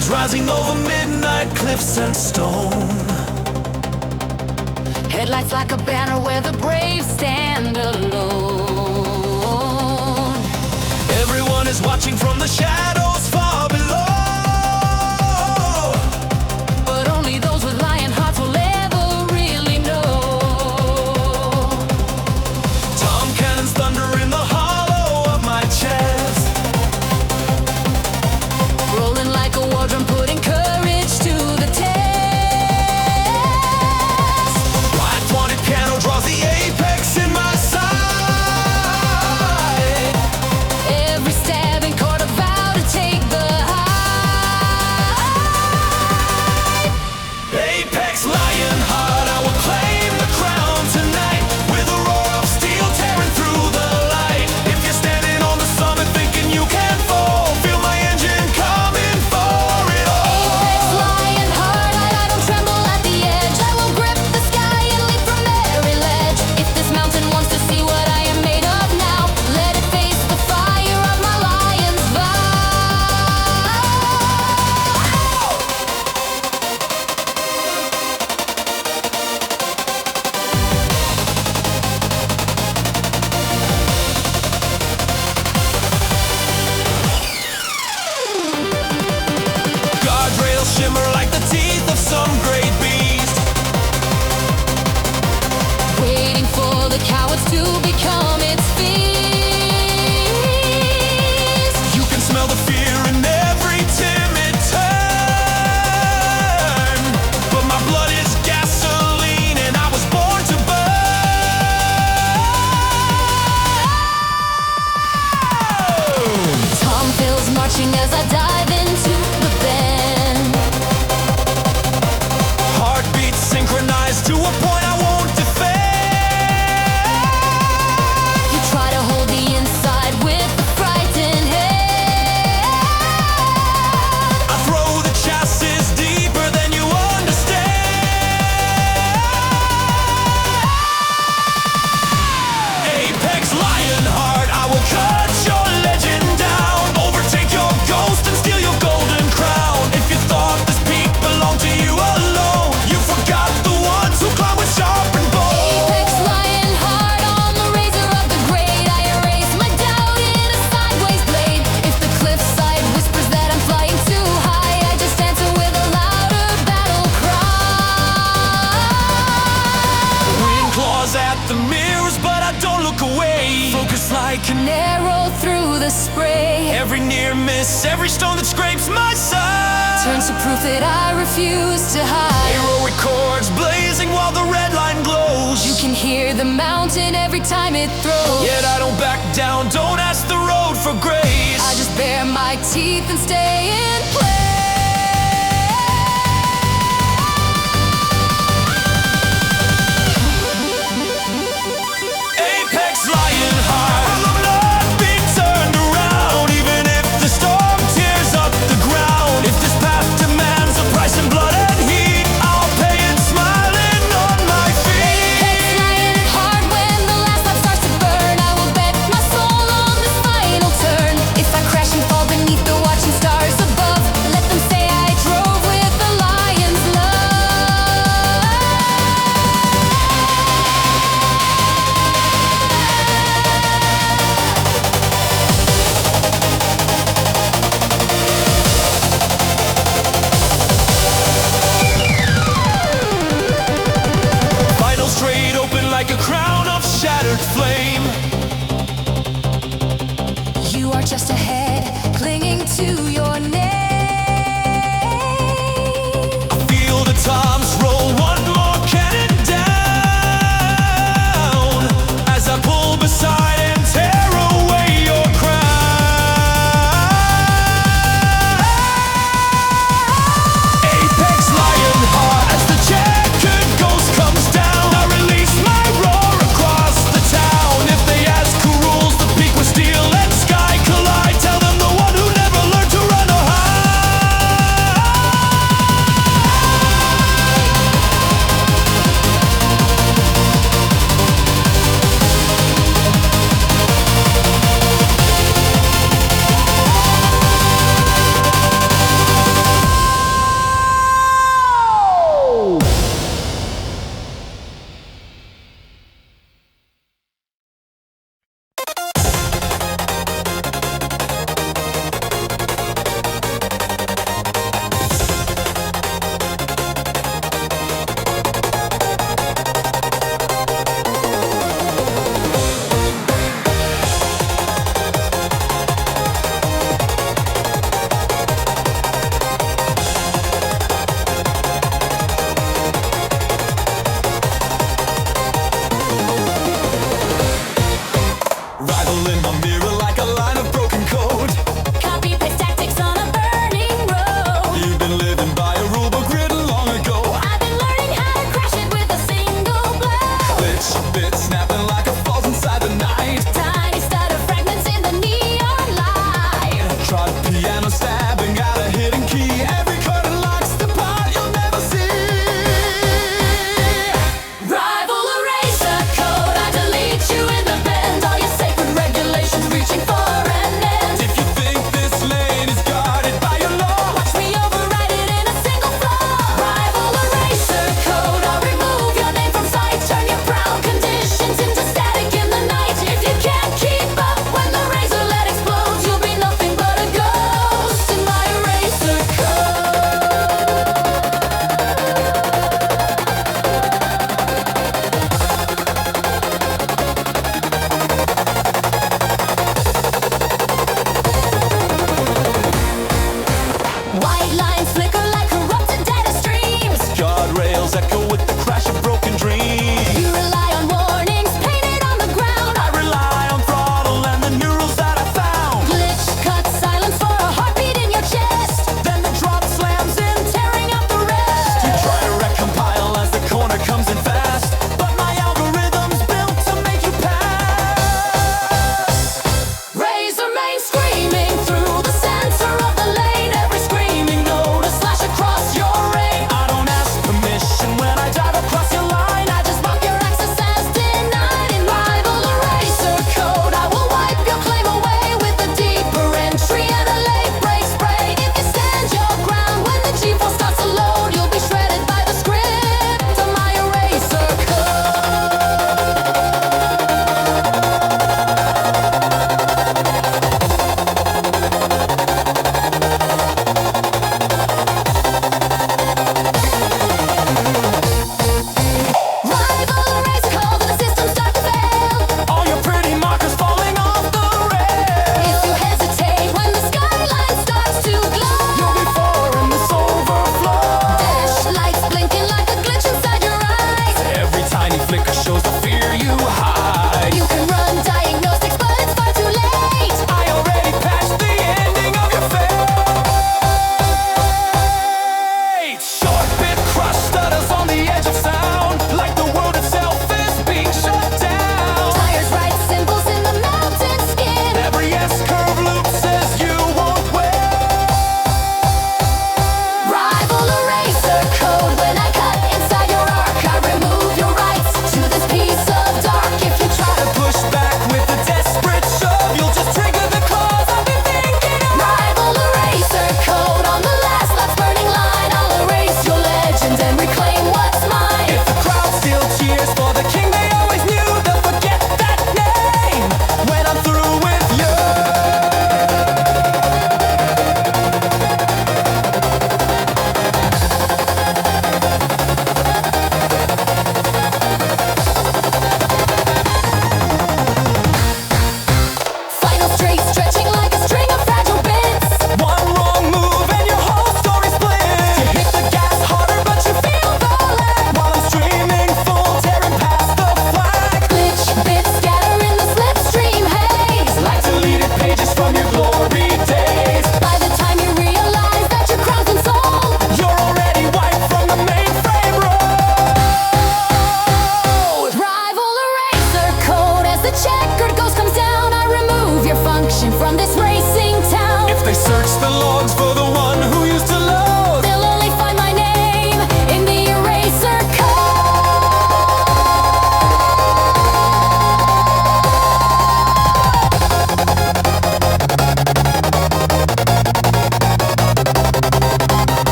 clouds rising over midnight cliffs and stone. Headlights like a banner where the brave stand alone. Everyone is watching from the shadows far below. But only those with lion hearts will ever really know. Tom cannons thunder in the hollow of my chest, Rolling like a war drum, putting courage to the test. White pointed piano draws the apex in my side. Every stabbing chord a vow to take the high. Apex Lionheart, I will claim the crown tonight, with a roar of steel tearing through the light. If you're standing on the summit thinking you can't fall, feel my engine coming for it all. Apex Lionheart, I don't tremble at the edge. I will grip the sky and leap from every ledge. If this mountain wants to see what I am made of now, let it face the fire of my lion's vow. Guardrails shimmer like the teeth of some great beast, Waiting for the cowards to become its feast. you can smell the fear in every timid turn. But my blood is gasoline and I was born to burn. Tom feels marching as I dive into the bend. Heartbeats synchronized to a point I won't defend. You try to hold the inside with a frightened head. I throw the chassis deeper than you understand. Apex Lionheart, I will cut your legend down, overtake your ghost and steal your golden crown. If you thought this peak belonged to you alone, you forgot the ones who climb with sharpened bows. Apex Lionheart on the razor of the great. I erase my doubt in a sideways blade. If the cliffside whispers that I'm flying too high, I just answer with a louder battle cry. Wind claws at the mirrors, but I don't look away. Focus like an Narrow through the spray every near miss, every stone that scrapes my side. turns to proof that I refuse to hide. Heroic chords blazing while the red line glows. You can hear the mountain every time it throws. Yet I don't back down, don't ask the road for grace. I just bare my teeth and stay in place. Apex Lionheart, I will not be turned around, even if the storm tears up the ground. If this path demands a price in blood and heat, I'll pay it smiling on my feet. Lionheart, when the last light starts to burn, I will bet my soul on this final turn. If I crash and fall beneath the watching stars above, let them say I drove with the lion's Final straight open like a crown of shattered flame. You are just ahead, clinging to your name. Feel the toms roll, one more cannon down, as I pull beside and tear away your crown. Apex Lionheart, as the checkered ghost comes down, I release my roar across the town. If they ask who rules the peak with steel and sky collide, tell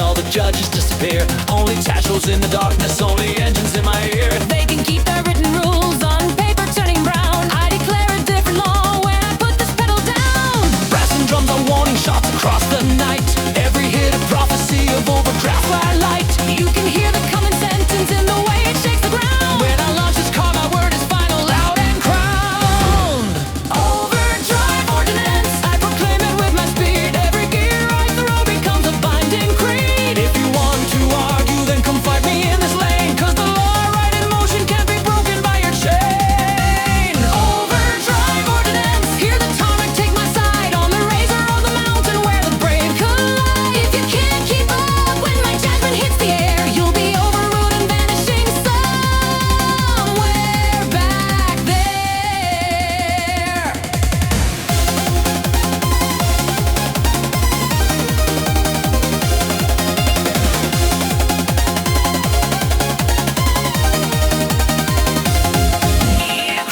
all the judges disappear. Only tachels in the darkness, only engines in my ear. They can keep their written rules on paper turning brown. I declare a different law when I put this pedal down. Brass and drums are warning shots across the night. Every hit a prophecy of overdraft light. You can hear the common sentence in the way it shakes the ground. When I launch this car, my word is final, loud and crowned. Overdrive ordinance, I proclaim it with my speed. Every gear I throw becomes a binding creed. If you want to argue, then come fight me in this lane. 'Cause the law I write in motion can't be broken by your chain. overdrive ordinance. Hear the tarmac take my side on the razor of the mountain where the brave collide. If you can't keep up when my judgment hits the air, you'll be overruled and vanishing somewhere back there.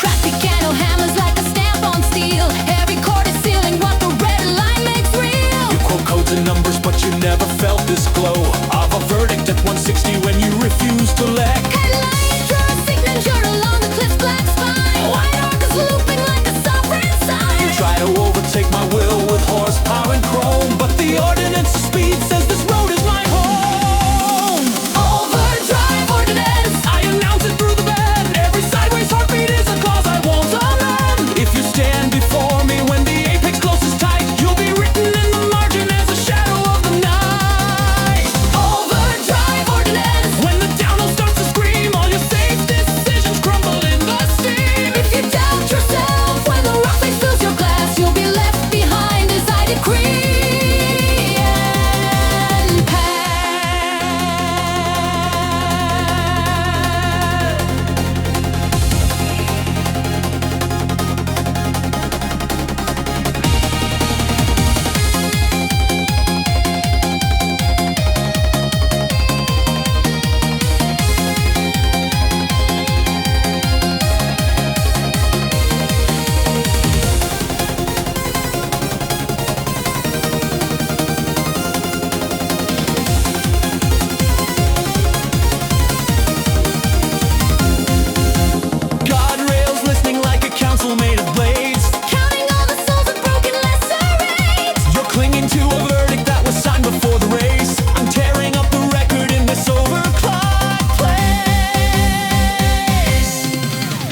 Crappy piano hammers like a stamp on steel. Every chord is sealing what the red line makes real. You quote codes and numbers, but you never felt this glow of a verdict at 160 when you refuse to let. Headlights draw a signature along the cliff's black spine. White arc is looping like a sovereign sign. You try to overtake my will with horsepower and chrome, but the ordinance of speed says this road is my home. Overdrive ordinance. I announce it through the band. Every sideways heartbeat is a cause I won't amend. If you stand before me when the apex closes tight, you'll be written in the margin as a shadow of the night. Overdrive ordinance. When the downhill starts to scream, all your safe decisions crumble in the steam. If you doubt yourself when the rock face fills your glass, you'll be left behind as I decree and Guardrails listening like a council made of blades. counting all the souls of broken lacerates. You're clinging to a verdict that was signed before the race. I'm tearing up the record in this overclocked place.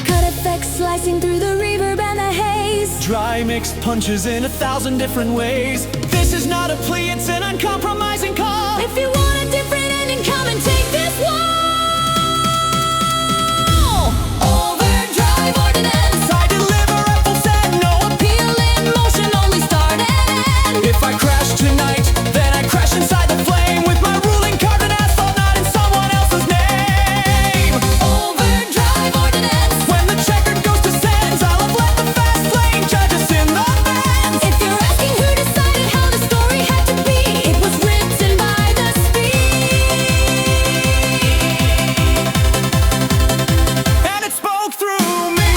Cut effects slicing through the reverb and the haze. Dry mixed punches in 1,000 different ways. This is not a plea, it's an uncompromising call. If you want a different ending, come and take this one. Overdrive ordinance. I deliver at full set, no Appeal in motion, only start and end. If I crash tonight, then I crash inside the flame with my ruling card and asphalt, not in someone else's name. Overdrive ordinance. When the checkered goes to sands, I'll have let the fast lane judge us in the fence. If you're asking who decided how the story had to be, it was written by the speed. And it spoke through me.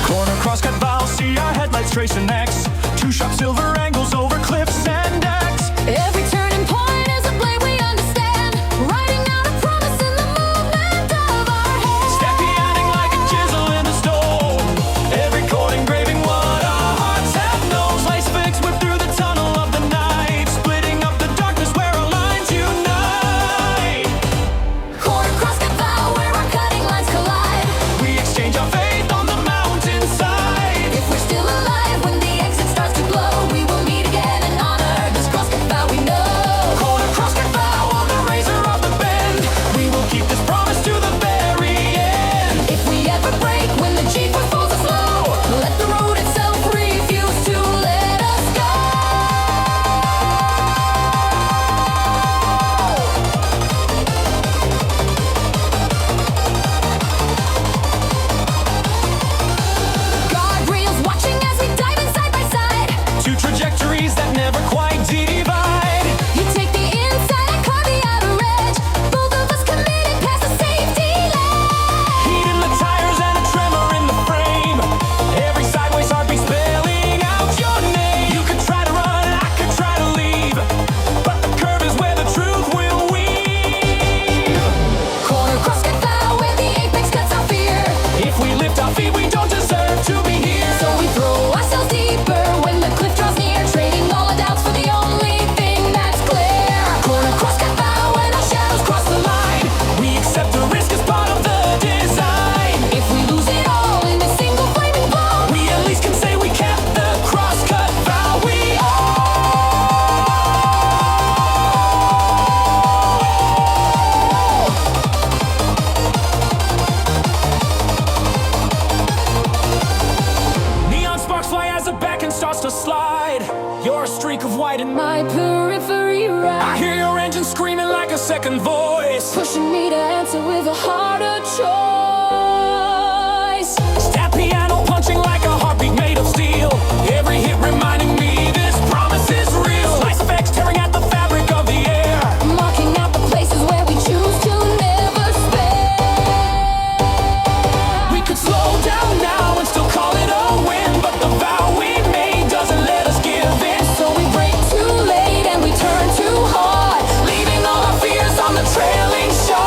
Corner crosscut vow, see our headlights tracing X. Two sharp silver angles over cliffs and decks. Every turning point is a blade we understand, writing out a promise in the movement of our hands. Step pianing like a chisel in a stone. Every chord engraving what our hearts have known. Slice fix whip through the tunnel of the night, splitting up the darkness where our lines unite. Corner crosscut vow where our cutting lines collide. We exchange our faith on the mountainside. If we're still alive when the exit starts to glow, we right in my periphery I right, hear your engine screaming like a second voice, pushing me to answer with a harder choice. that piano punching like a heartbeat made of steel, every hit reminding me this promise is real. Slice effects tearing at the fabric of the air, Marking out the places where we choose to never spare. we could slow down now and still call it a win, but the vow we made doesn't let us give in. So we break too late and we turn too hard, Leaving all our fears on the trailing shore.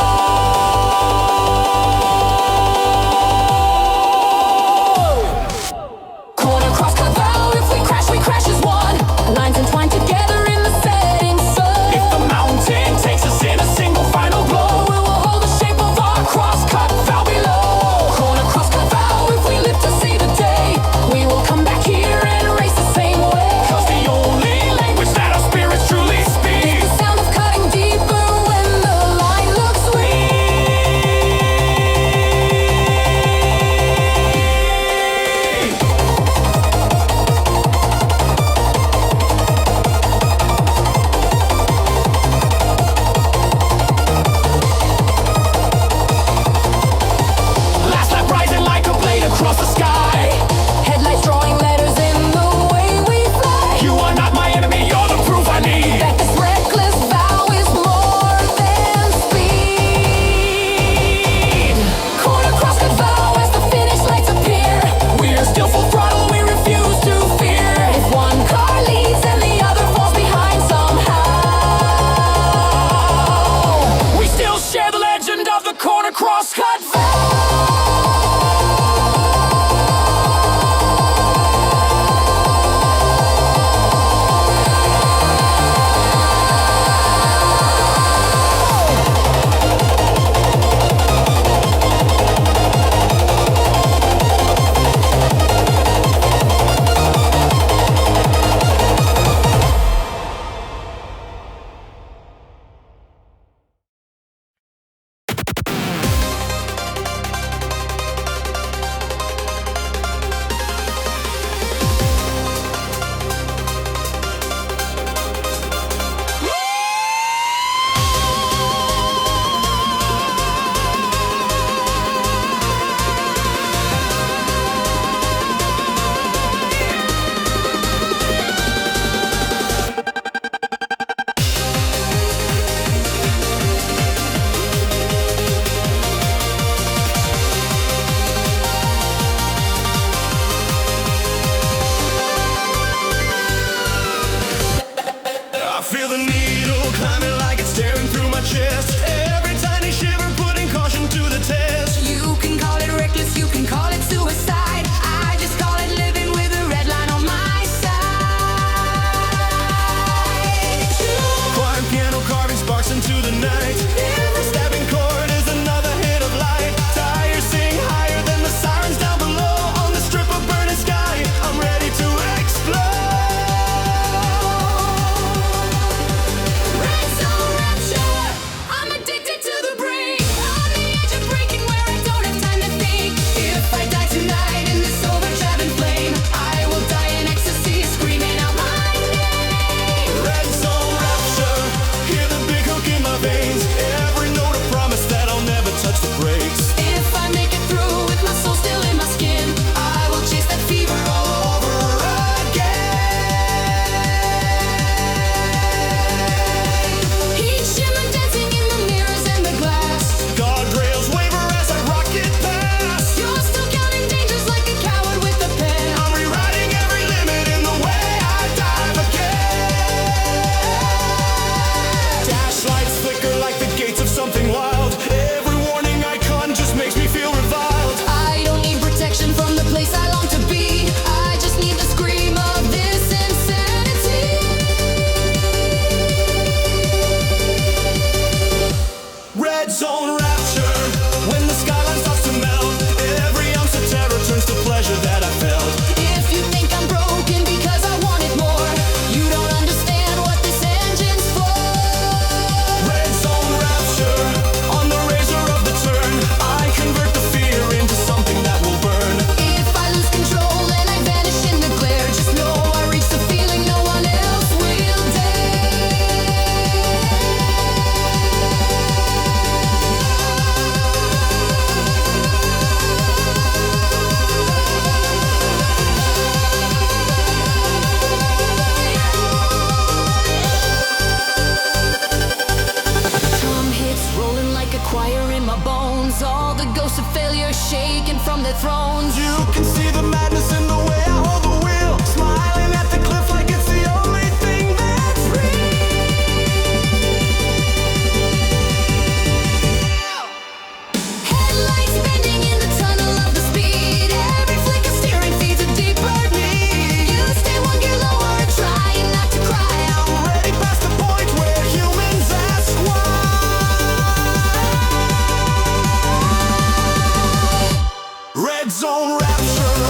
Zone Rapture,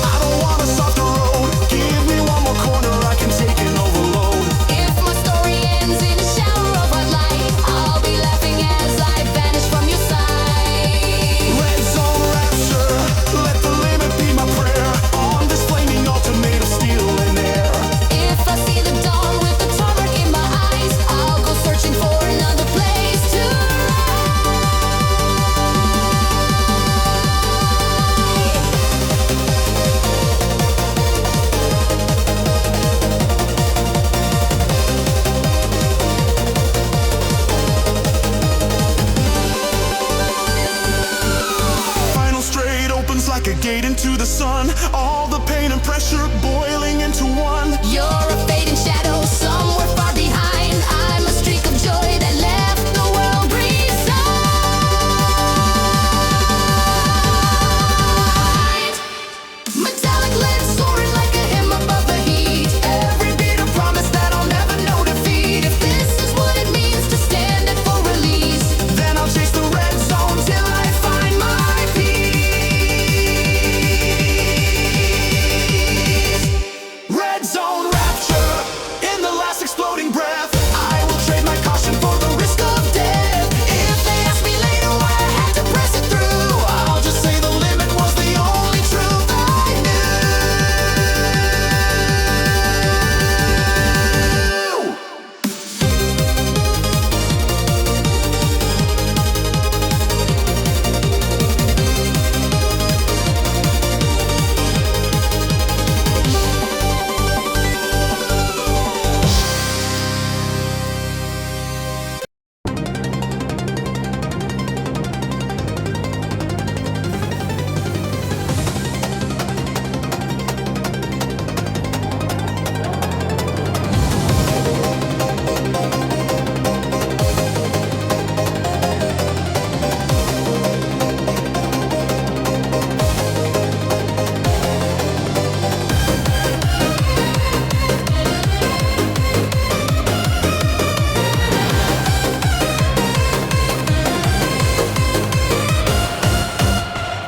I don't want a softer road. Give me one more corner, I can take an overload. If my story ends in a shower of white light, I'll be laughing as I vanish from your sight. Red Zone Rapture, let the limit be my prayer. On this flaming altar made of steel and air. If I see the dawn with the tarmac in my eyes, I'll go searching for another place to Final straight opens like a gate into the sun. All the pain and pressure boiling into one. You're a fading shadow somewhere far behind. I'm a streak of joy that left the world resigned. Metallic lead soaring like a hymn above the heat. Every beat a promise that I'll never know defeat. If this is what it means to stand at for release, Then I'll chase the red zone till I find my peace. Red Zone Rapture, in the last exploding breath, I will trade my caution for the risk of death. if they ask me later why I had to press it through, I'll just say the limit was the only truth I knew.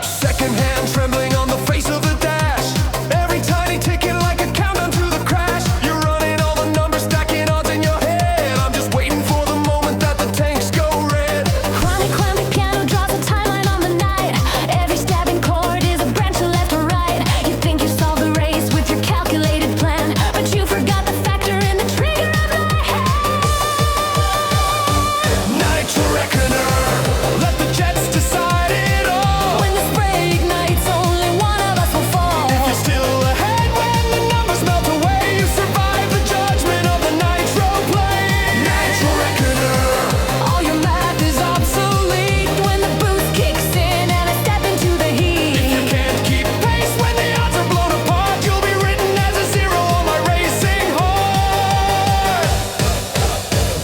Second hand trembling on the face of the dash. Every tiny ticket like a countdown to the crash. You're running all the numbers, stacking odds in your head. I'm just waiting for the moment that the tanks go red. Chronic piano draws a timeline on the night. Every stabbing chord is a branch to left or right. You think you solved the race with your calculated plan, but you forgot the factor in the trigger of my hand. Nitro Reckoner, let the jets decide it all. When the spray ignites, only one of us will fall. If you're still ahead when the numbers melt away, you survive the judgment of the Nitro plane. Nitro Reckoner, All your math is obsolete when the boost kicks in and I step into the heat. if you can't keep pace when the odds are blown apart, you'll be written as a zero on my racing heart.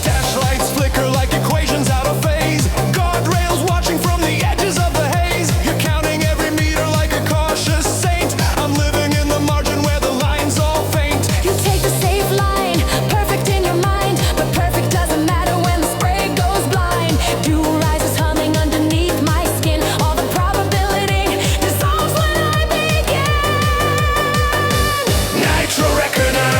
Dash lights flicker like equations out of phase. Guardrails watching from the edges of the haze. You're counting every meter like a cautious saint. I'm living in the margin where the lines all faint. You take the safe line, perfect in your mind, but perfect doesn't matter when the spray goes blind. Dew rises humming underneath my skin. All the probability dissolves when I begin. Nitro Reckoner,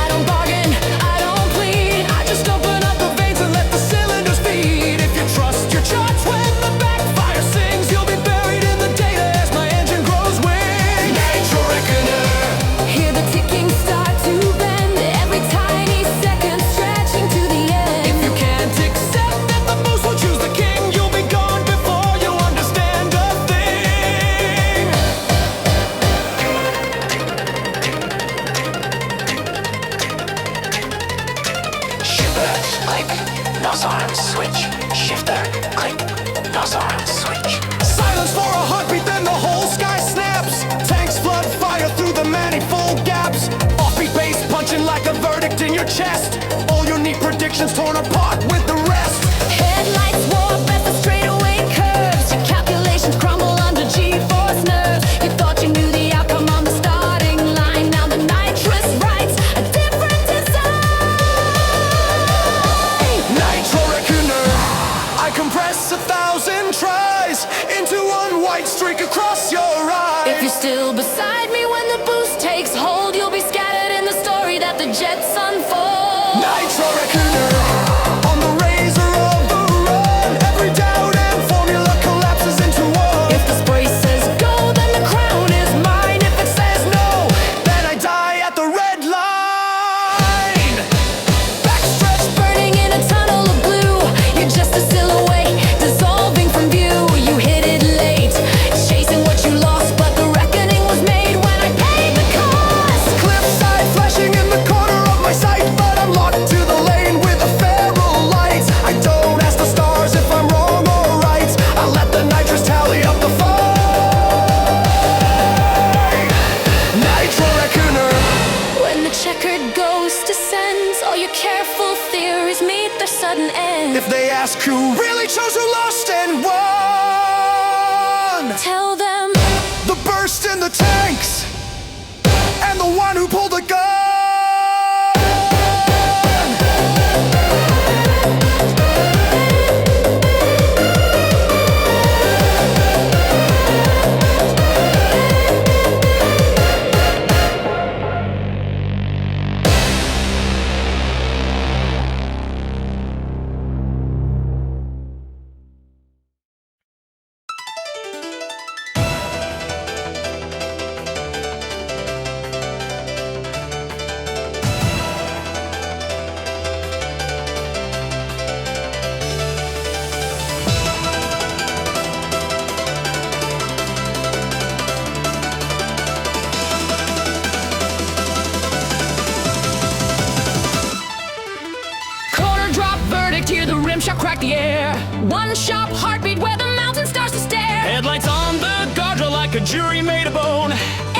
I don't bargain, I don't plead. I just open up the veins and let the cylinders feed. if you trust your charts when the backfire sings, you'll be buried in the data as my engine grows wings. Nitro Reckoner, Hear the ticking start to bend. Every tiny second stretching to the end. if you can't accept that the moose will choose the king, you'll be gone before you understand a thing. Shifter, click, nos arm switch. Shifter, click, nos arm switch. Silence for a heartbeat, then the whole sky snaps. Tanks flood fire through the manifold gaps. Offbeat bass punching like a verdict in your chest. All your neat predictions torn apart with the rest. Headlights warp at the straightaway curves. Your calculations crumble under G-force nerves. You thought you knew the outcome on the starting line. Now the nitrous writes a different design. Nitro Reckoner, I compress 1,000 tries into one white streak across your eyes. you're still beside me when the boost takes hold, you'll be scattered in the story that the jets unfold. Nitro Reckoner on the razor of the run. Every doubt and formula collapses into one. If the spray says go, then the crown is mine. If it says no, Then I die at the red line. backstretch burning in a tunnel of blue. You're just a silhouette dissolving from view. You hit it late, chasing what you lost, but the reckoning was made when I paid the cost. Cliffside flashing in the corner of my sight, but I'm locked to the lane with a feral light. I don't ask the stars if I'm wrong or right. I let the nitrous tally up the fight. Nitro Reckoner. When the checkered ghost descends, all your careful theories meet their sudden end. If they ask who really chose, who lost and won, Tell them the burst in the tanks and the one who pulled the gun. corner drop verdict, hear the rim shot crack the air. One sharp heartbeat where the mountain starts to stare. Headlights on the guardrail like a jury made of bone.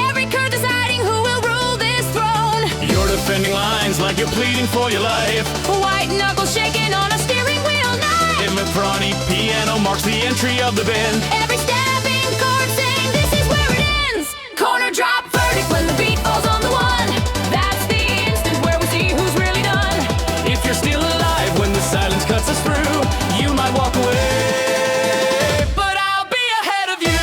Every curve deciding who will rule this throne. You're defending lines like you're pleading for your life. White knuckles shaking on a steering wheel knife. Infrani piano marks the entry of the bend. Every stabbing chord saying this is where it ends. Corner drop verdict when the beat falls on the one. That's the instant where we see who's really done. If you're still alive when the silence cuts us through, you might walk away, but I'll be ahead of you.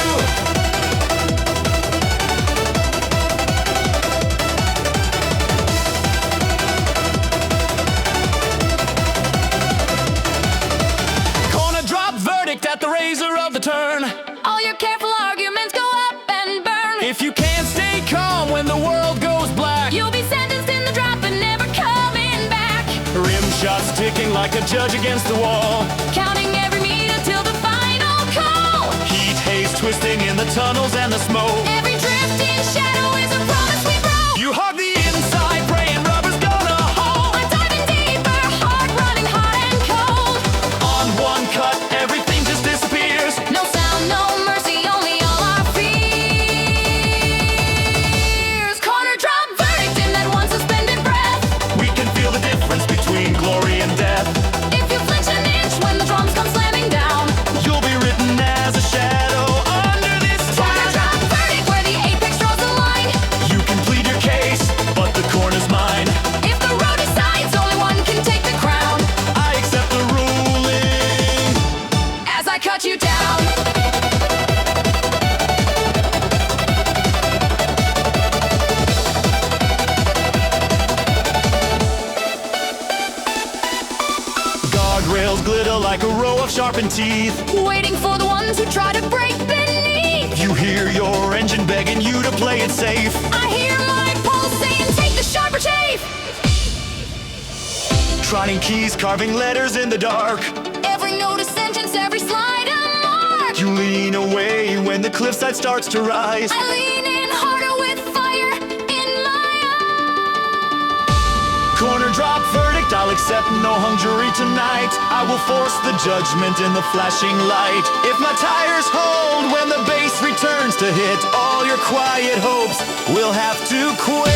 Corner drop verdict at the razor of the turn. All your careful arguments go up and burn. If you can't stay calm when the world goes black, You'll be sentenced in the drop and never coming back. rim shots ticking like a judge against the wall. Counting every meter till the final call. Heat haze twisting in the tunnels and the smoke. Every drifting shadow is a promise we broke. You hug the inside, praying rubber's gonna hold. I'm diving deeper, heart running hot and cold. On one cut, everything just disappears. No sound, no mercy, only all our fears. Corner drop verdict in that one suspended breath. We can feel the difference between glory and death. If you flinch an inch when the drums come slamming down. You'll be written as a shadow under this Corner time. drop verdict where the apex draws the line. You can plead your case, but the corner's mine. If the road decides only one can take the crown. I accept the ruling. As I cut you down. Guardrails glitter like a row of sharpened teeth. Waiting for the ones who try to break beneath. You hear your engine begging you to play it safe. I hear my pulse saying take the sharper chafe. Trotting keys, carving letters in the dark. Every note a sentence, every slide a mark. You lean away when the cliffside starts to rise. I lean in harder with fire in my eyes. Corner drop verdict, I'll accept no hung jury tonight. I will force the judgment in the flashing light. If my tires hold when the bass returns to hit, all your quiet hopes will have to quit.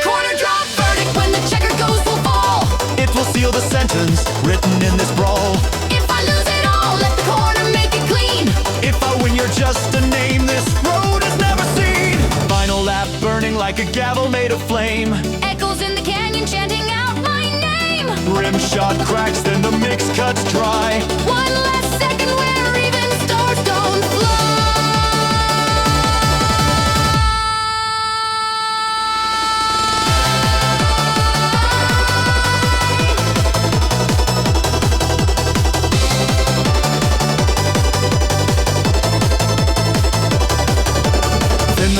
Corner drop verdict when the checker goes will fall. It will seal the sentence written in this brawl. If I lose it all, let the corner make it clean. If I win, you're just a name this road has never seen. Final lap burning like a gavel made of flame. Echoes in the canyon chanting out my name. Rim shot cracks, then the mix cuts dry. One last second where even stars don't fly.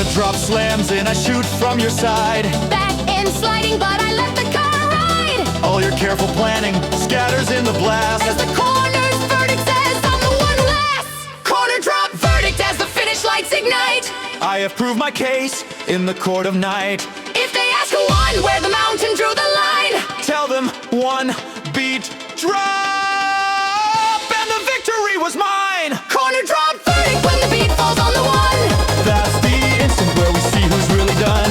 the drop slams and I shoot from your side. Back in sliding, but I let the car ride. All your careful planning scatters in the blast. As the corner's verdict says, I'm the one last. Corner drop verdict as the finish lights ignite. I have proved my case in the court of night. If they ask who won, where the mountain drew the line, Tell them one beat drop and the victory was mine. corner drop verdict when the beat falls on the one. That's the instant where we see who's really done.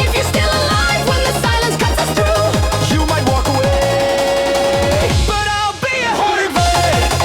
If you're still alive when the silence cuts us through, You might walk away, but I'll be a corner verdict.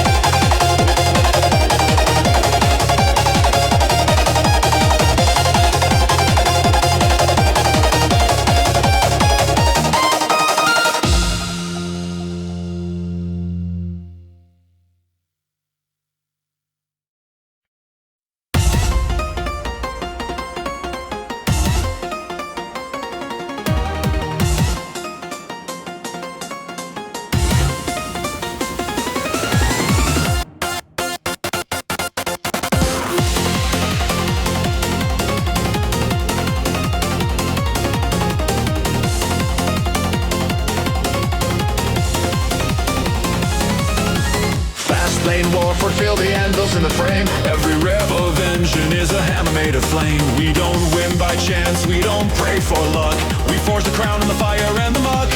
Fastlane Warforge, feel the anvils in the frame. Every rev of engine is a hammer made of flame. We don't win by chance, we don't pray for luck. We forge the crown in the fire and the muck.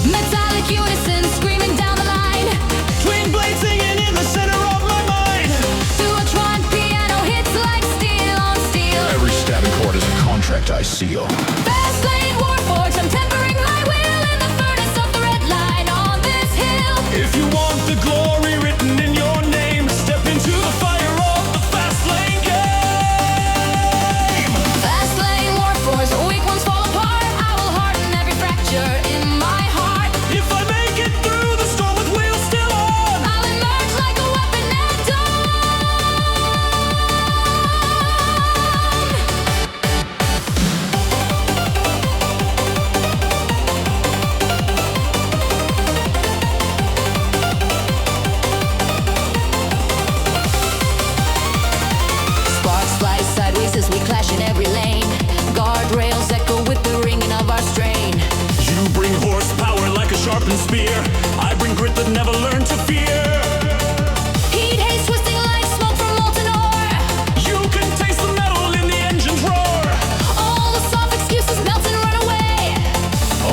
metallic unison screaming down the line. Twin blades singing in the center of my mind. Duotron piano hits like steel on steel. Every stabbing chord is a contract I seal. Fastlane Warforge, I'm tempering my will in the furnace of the red line on this hill. If you want the glory written in your name, step into the fire of the Fastlane game. Fastlane Warforge, weak ones fall apart. I will harden every fracture in my heart. If I make it through the storm with wheels still on, I'll emerge like a weapon at dawn. Sparks fly sideways as we clash in every lane. Guardrails echo with the ringing of our strain. you bring horsepower like a sharpened spear. I bring grit that never learned to fear. Heat haze twisting like smoke from molten ore. You can taste the metal in the engine's roar. All the soft excuses melt and run away.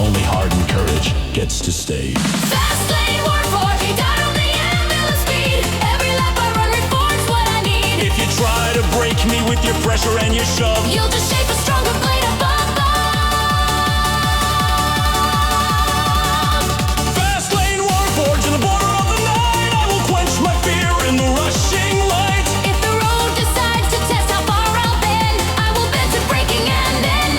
Only hardened courage gets to stay. Fastlane Warforge, he died on the anvil of speed. Every lap I run reforms what I need. If you try to break me with your pressure and your shove, You'll just shape a stronger blade above. Fastlane Warforge in the border of the night. I will quench my fear in the rushing light. If the road decides to test how far I'll bend, I will bend to breaking and end.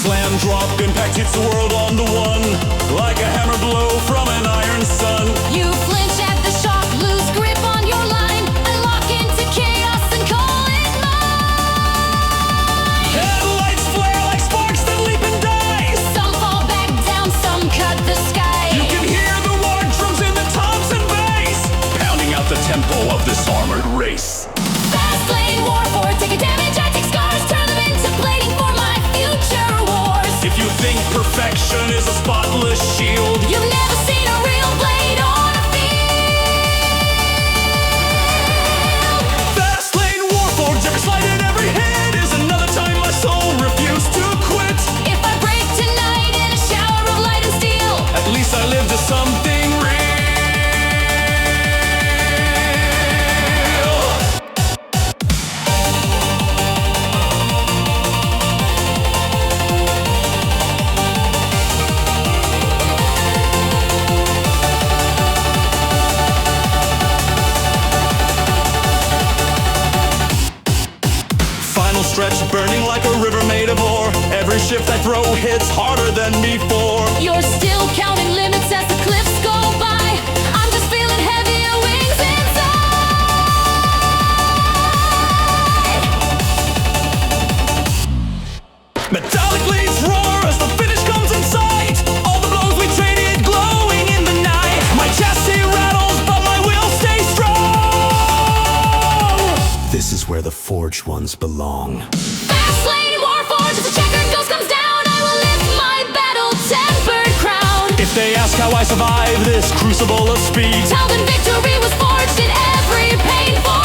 Slam, drop, impact hits the world on the one, like a hammer blow from an iron sun. You flinch at the shock, lose grip on your line, and lock into chaos and call it mine. Headlights flare like sparks that leap and die. Some fall back down, some cut the sky. You can hear the war drums in the tops and bass, Pounding out the tempo of this armored race. Fastlane Warforge, take a damage, I take scars, turn them into plating for my future wars. if you think perfection is a spotless shield. You've never seen a real blade on a field. Fastlane Warforge, every slide and every hit is another time my soul refused to quit. If I break tonight in a shower of light and steel, At least I lived to something real. Final stretch burning like a river made of ore. Every shift I throw hits harder than before. you're still counting limits as the cliffs go by. I'm just feeling heavier wings inside. Metallic leaves roar as the finish comes in sight. All the blows we traded glowing in the night. My chassis rattles, but my will stays where the forged ones belong. Fastlane Warforge, as the checkered ghost comes down, I will lift my battle-tempered crown. If they ask how I survive this crucible of speed, Tell them victory was forged in every painful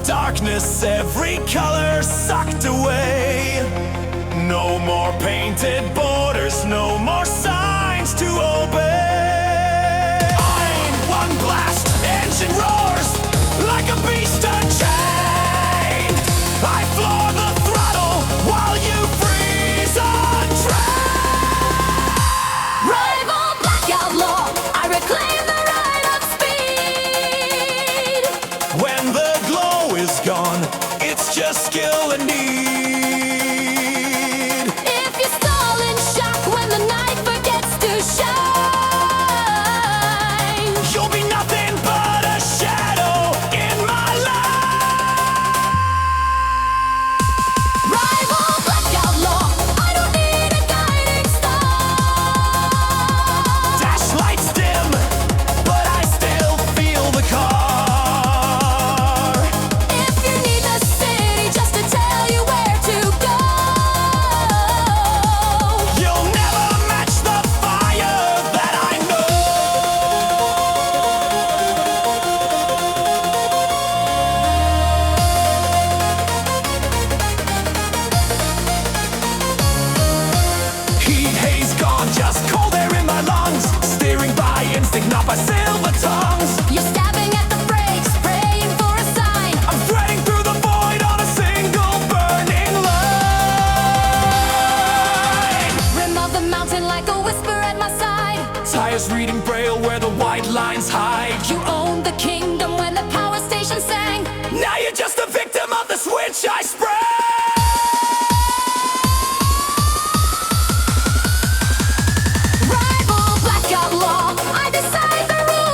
darkness, every color sucked away. No more painted borders, no more signs to obey. I'm one blast, engine roars like a beast unchained. I floor the throttle while you freeze on track. Rival Blackout Law, I reclaim the right of speed. When the glow is gone, it's just skill and need. If you stall in shock when the night forgets to shine, You'll be nothing but a shadow in my life. Rival Blackout Law, I don't need a guiding star. Dash lights dim, but I still feel the car. If you need the city just to tell you where to go, You'll never match the fire that I know. Heat haze gone, just cold air in my lungs. Steering by instinct, not by silver tongues. you're stabbing at the brakes, praying for a sign. I'm threading through the void on a single burning line. Rim of the mountain like a whisper at my side. Tires reading braille where the white lines hide. You owned the kingdom when the power station sang. Now you're just a victim of the switch I spray. Rival Blackout Law, I decide the rules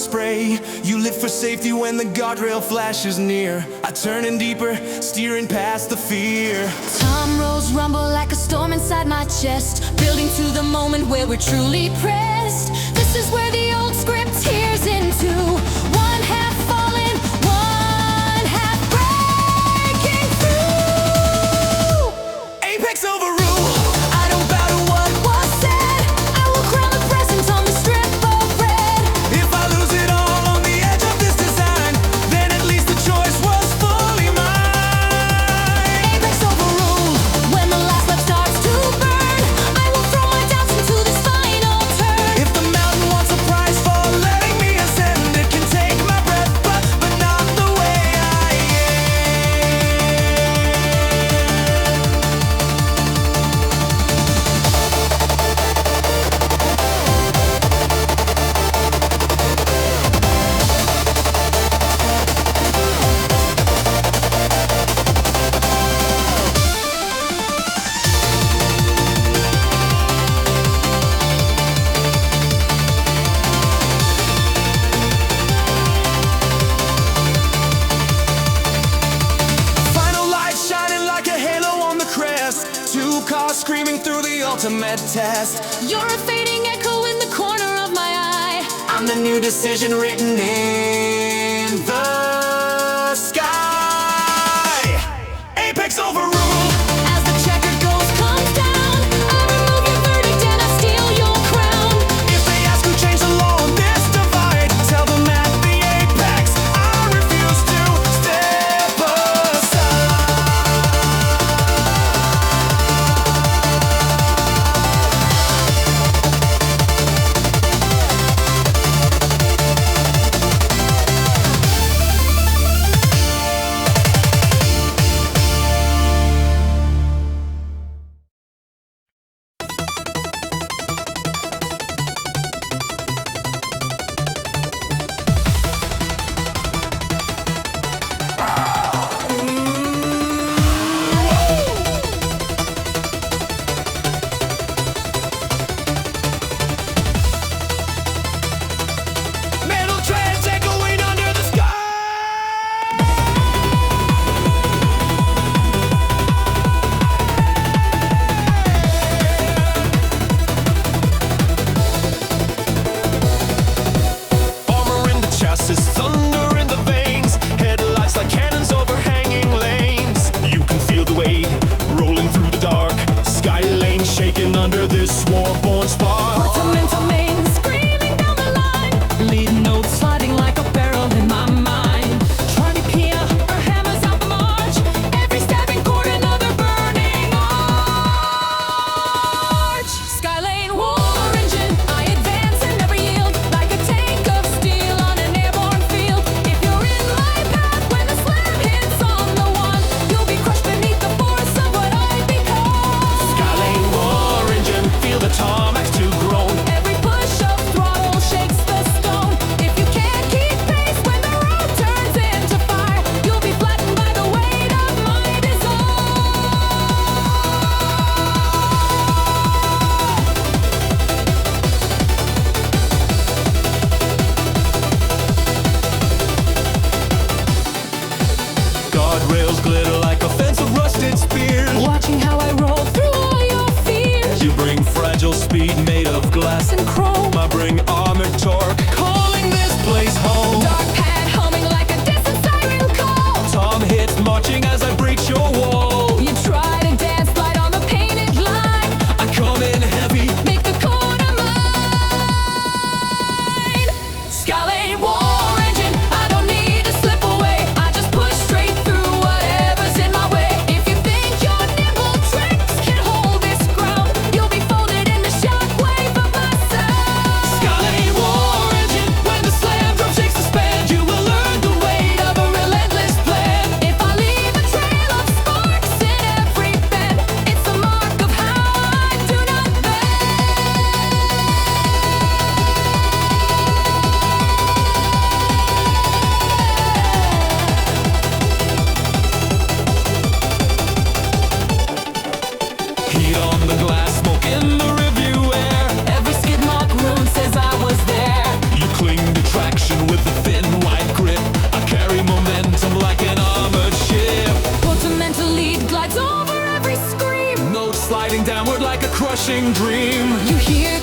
spray. You live for safety when the guardrail flashes near. I turn in deeper, steering past the fear. Tom rolls rumble like a storm inside my chest, building to the moment where we're truly pressed. This is where the old script tears into one half falling, one half breaking through. Apex overrule. I don't bow to what was said. I will crown the present on the strip of red. If I lose it all on the edge of this design, then at least the choice was fully mine. Apex overrule. When the last lap starts to burn, I will throw my doubts into this final turn. If the mountain wants a prize for letting me ascend, it can take my breath, but not the way I Final light shining like a halo on the crest. Two cars screaming through the ultimate test. You're a fading echo in the corner of my eye. I'm the new decision written in the sky. Apex overrule. As the checkered ghost comes down, I remove your verdict and I steal your crown. If they ask who changed the law on this divide, tell them at the apex I refuse to step aside. Metal treads echoing under the sky. Armor in the chassis, thunder in the veins, headlights like cannons overhanging lanes. You can feel the weight rolling through the dark, Skylane shaking under this war-born spark. Ornamental main screaming down the line, lead notes sliding like a barrel in my mind. Trinipia, our hammers out the march, every stabbing chord another burning arch. Skylane War Engine, I advance and never yield, like a tank of steel on an airborne field. If you're in my path when the slam hits on the one, you'll be crushed beneath the force of what I become. Skylane War Engine, feel the tarmacs to groan. Every push of throttle shakes the stone. If you can't keep pace when the road turns into fire, you'll be flattened by the weight of my desire. Guardrails glitter like a fence of rusted spears. Watching how I roll through all your fears. You bring fragile speed made of glass And chrome. I bring armored torque, calling this place home. Dark pad humming like a distant siren call. Tom hits marching as I breach your wall. You try to dance light on the painted line. I come in heavy. Make the corner mine. Skylane War Engine, I don't need to slip away. I just push straight through whatever's in my way. If you think your nimble tricks can hold this ground, you'll be folded in the shockwave of my sound. flashing dream. You hear